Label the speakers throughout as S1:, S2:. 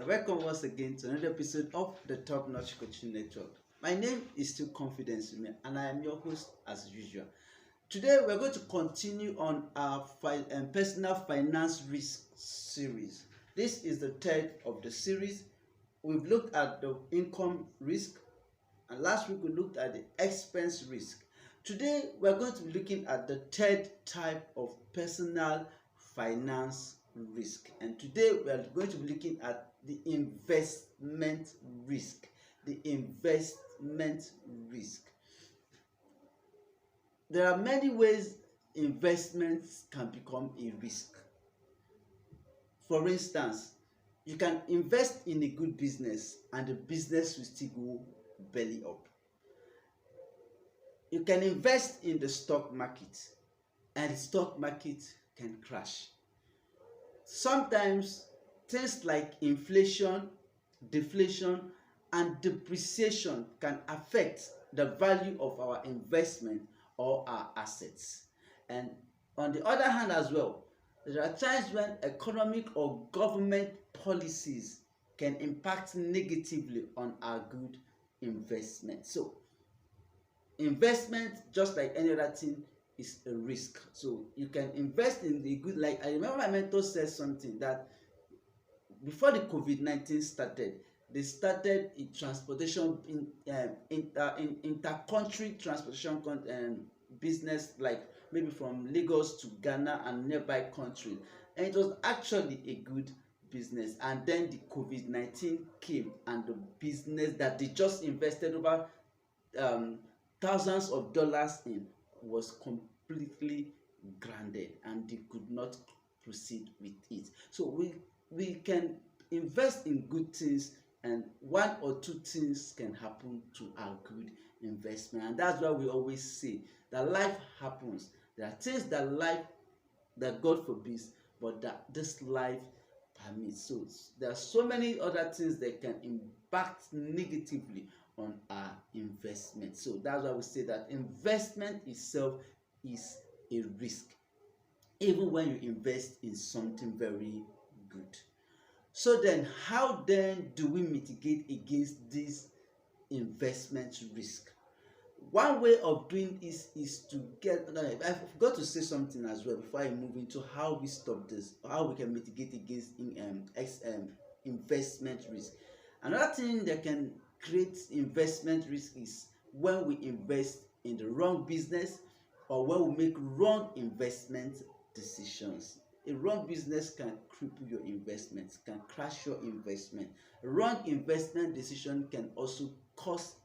S1: and welcome once again to another episode of the Top Notch Coaching Network. My name is still Confidence with me, and I am your host as usual. Today we're going to continue on our personal finance risk series. This is the third of the series. We've looked at the income risk, and last week we looked at the expense risk. Today we're going to be looking at the third type of personal finance risk, and today we are going to be looking at the investment risk. There are many ways investments can become a risk. For instance, you can invest in a good business and the business will still go belly up. You can invest in the stock market and the stock market can crash. Sometimes things like inflation, deflation, and depreciation can affect the value of our investment or our assets. And on the other hand as well, there are times when economic or government policies can impact negatively on our good investment. So investment, just like any other thing, is a risk. So you can invest in the good. Like I remember my mentor said something that before the COVID-19 started, they started a transportation in inter-country transportation business, like maybe from Lagos to Ghana and nearby countries, and it was actually a good business. And then the COVID-19 came, and the business that they just invested over thousands of dollars in was completely grounded, and they could not proceed with it. So we can invest in good things, and one or two things can happen to our good investment. And that's why we always say that life happens. There are things that God forbids, but that this life permits. So there are so many other things that can impact negatively on our investment. So that's why we say that investment itself is a risk, even when you invest in something very good. So then, how then do we mitigate against this investment risk? One way of doing this is to get. I forgot to say something as well before I move into how we stop this, how we can mitigate against investment risk. Another thing that can create investment risk is when we invest in the wrong business, or when we make wrong investment decisions. A wrong business can cripple your investment, can crash your investment. A wrong investment decision can also cause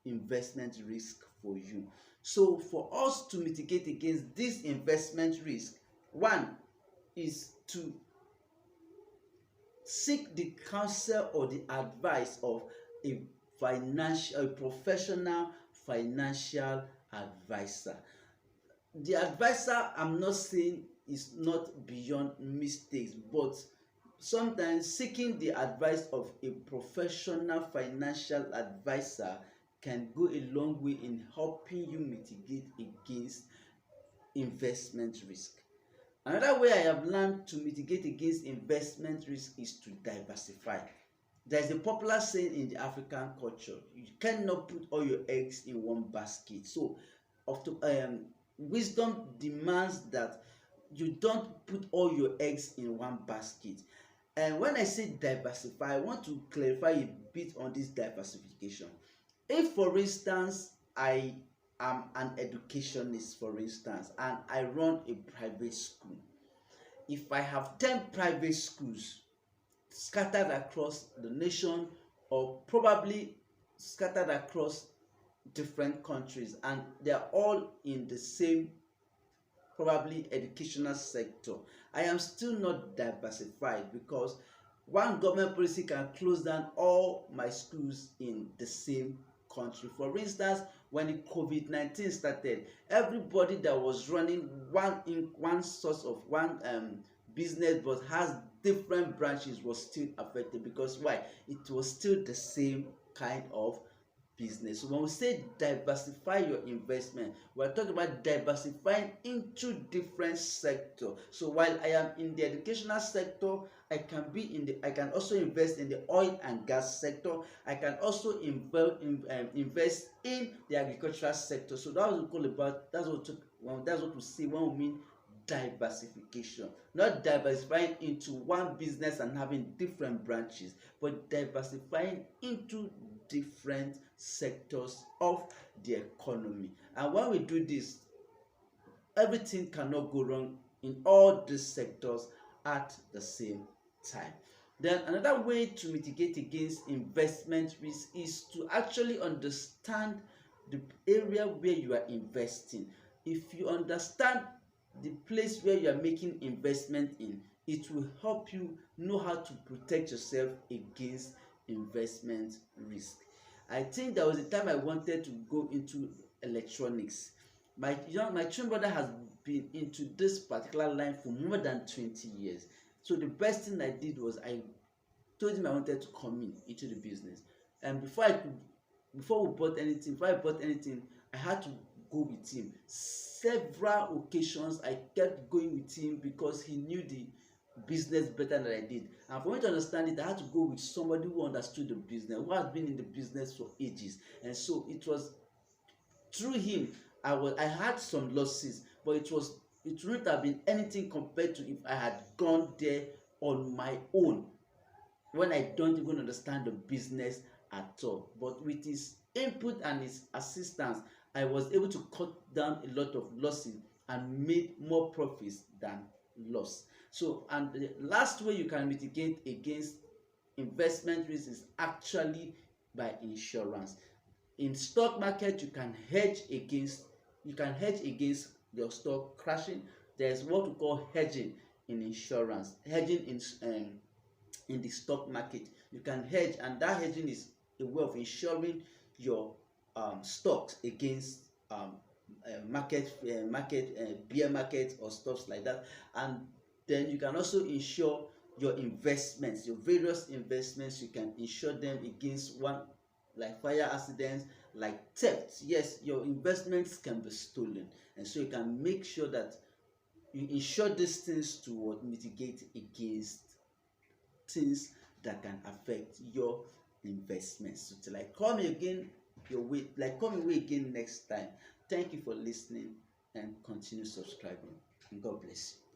S1: investment risk for you. So for us to mitigate against this investment risk, one is to seek the counsel or the advice of a professional financial advisor. The advisor, I'm not saying, is not beyond mistakes, but sometimes seeking the advice of a professional financial advisor can go a long way in helping you mitigate against investment risk. Another way I have learned to mitigate against investment risk is to diversify. There is a popular saying in the African culture: you cannot put all your eggs in one basket. So wisdom demands that you don't put all your eggs in one basket. And when I say diversify, I want to clarify a bit on this diversification. If, for instance, I am an educationist, for instance, and I run a private school, if I have 10 private schools scattered across the nation, or probably scattered across different countries, and they are all in the same probably educational sector, I am still not diversified, because one government policy can close down all my schools in the same country. For instance, when the COVID-19 started, everybody that was running one source of one business but has different branches was still affected. Because why? It was still the same kind of business. So when we say diversify your investment, we're talking about diversifying into different sectors. So while I am in the educational sector, I can also invest in the oil and gas sector. I can also invest in the agricultural sector. So that's what we call about, that's what we see when we mean diversification. Not diversifying into one business and having different branches, but diversifying into different sectors of the economy. And when we do this, everything cannot go wrong in all these sectors at the same time. Then another way to mitigate against investment risk is to actually understand the area where you are investing. If you understand the place where you are making investment in, it will help you know how to protect yourself against investment risk. I think there was a time I wanted to go into electronics. My twin brother has been into this particular line for more than 20 years. So the best thing I did was I told him I wanted to come into the business. And before I bought anything, I had to go with him. Several occasions I kept going with him because he knew the business better than I did. And for me to understand it, I had to go with somebody who understood the business, who has been in the business for ages. And so it was through him I had some losses, but it wouldn't have been anything compared to if I had gone there on my own, when I don't even understand the business at all. But with his input and his assistance, I was able to cut down a lot of losses and made more profits than loss. So, and the last way you can mitigate against investment risk is actually by insurance. In stock market, you can hedge against your stock crashing. There's what we call hedging in insurance. Hedging in the stock market, you can hedge, and that hedging is a way of ensuring your stocks against bear market or stuff like that. And then you can also insure your investments, your various investments. You can insure them against one, like fire accidents, like theft. Yes, your investments can be stolen, and so you can make sure that you insure these things to mitigate against things that can affect your investments. So till I come again come your way again next time. Thank you for listening and continue subscribing. And God bless you.